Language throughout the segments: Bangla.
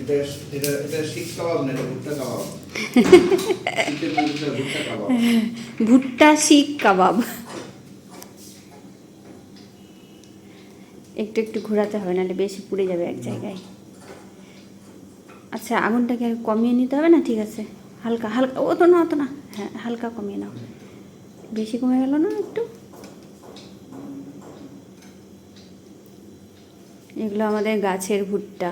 এটা এটা এটা শিক কাবাব না, এটা ভুট্টা কাবাব। শীতের মধ্যে ভুট্টা কাবাব। ভুট্টা শিক কাবাব। একটু একটু ঘোরাতে হবে, নাহলে বেশি পুড়ে যাবে এক জায়গায়। আচ্ছা, আগুনটাকে আর কমিয়ে নিতে হবে না? ঠিক আছে, হালকা হালকা, অত না অত না, হ্যাঁ হালকা কমিয়ে নাও। বেশি কমে গেল না একটু? এগুলো আমাদের গাছের ভুট্টা।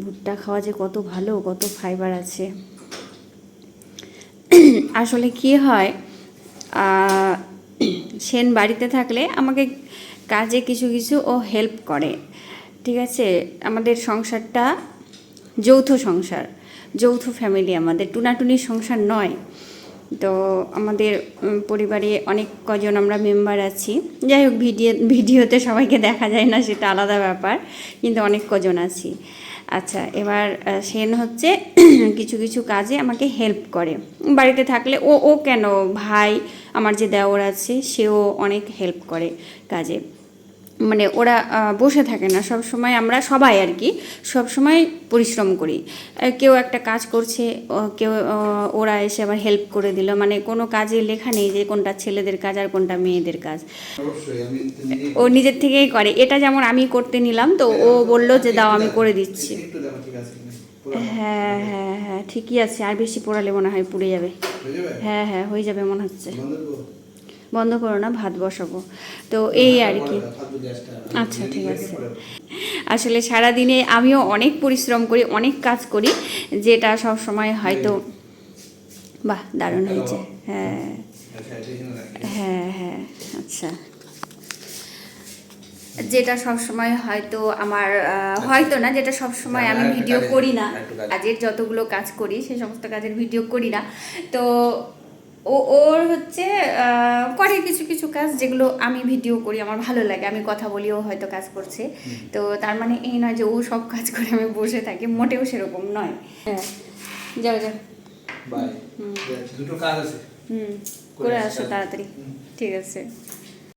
ভুট্টা খাওয়া যে কত ভালো, কত ফাইবার আছে। আসলে কি হয়, সেন বাড়িতে থাকলে আমাকে কাজে কিছু কিছু ও হেল্প করে, ঠিক আছে। আমাদের সংসারটা যৌথ সংসার, যৌথ ফ্যামিলি, আমাদের টুনাটুনির সংসার নয়। তো আমাদের পরিবারে অনেক কজন আমরা মেম্বার আছি। যাই হোক, ভিডিওতে সবাইকে দেখা যায় না, সেটা আলাদা ব্যাপার, কিন্তু অনেক কজন আছি। আচ্ছা, এবার সেন হচ্ছে কিছু কিছু কাজে আমাকে হেল্প করে বাড়িতে থাকলে। ও ও কেন, ভাই আমার যে দেওর আছে সেও অনেক হেল্প করে কাজে। মানে ওরা বসে থাকে না, সব সময় আমরা সবাই আর কি সব সময় পরিশ্রম করি। কেউ একটা কাজ করছে, কেউ ওরা এসে আবার হেল্প করে দিল। মানে কোনো কাজে লেখা নেই যে কোনটা ছেলেদের কাজ আর কোনটা মেয়েদের কাজ। অবশ্যই আমি ও নিজের থেকেই করে। এটা যেমন আমি করতে নিলাম, তো ও বলল যে দাও আমি করে দিচ্ছি। একটু দেখো ঠিক আছে কিনা। পুরো হ্যাঁ হ্যাঁ হ্যাঁ, ঠিকই আছে। আর বেশি পোড়ালে মনে হয় পুড়ে যাবে। হয়ে যাবে? হ্যাঁ হ্যাঁ, হয়ে যাবে মনে হচ্ছে। বন্ধ করো। বন্ধ করো না, ভাত বসাবো। তো এই আর কি। ফালতু গ্যাসটা আচ্ছা, ঠিক আছে। আসলে সারাদিনে আমিও অনেক পরিশ্রম করি, অনেক কাজ করি, যেটা সব সময় হয়তো বাহ দারুণ হয়েছে। হ্যাঁ হ্যাঁ হ্যাঁ, আচ্ছা। যেটা সব সময় হয়তো আমার হয়তো না, যেটা সব সময় আমি ভিডিও করি না, কাজের যতগুলো কাজ করি সেই সমস্ত কাজের ভিডিও করি না। তো ওর হচ্ছে করে কিছু কিছু কাজ যেগুলো আমি ভিডিও করি, আমার ভালো লাগে, আমি কথা বলি, ও হয়তো কাজ করছে। তো তার মানে এই নয় যে ও সব কাজ করে আমি বসে থাকি, মোটেও সেরকম নয়। হ্যাঁ, যাও যাও, বাই। দুটো কাজ আছে, করে আসো তাড়াতাড়ি। ঠিক আছে।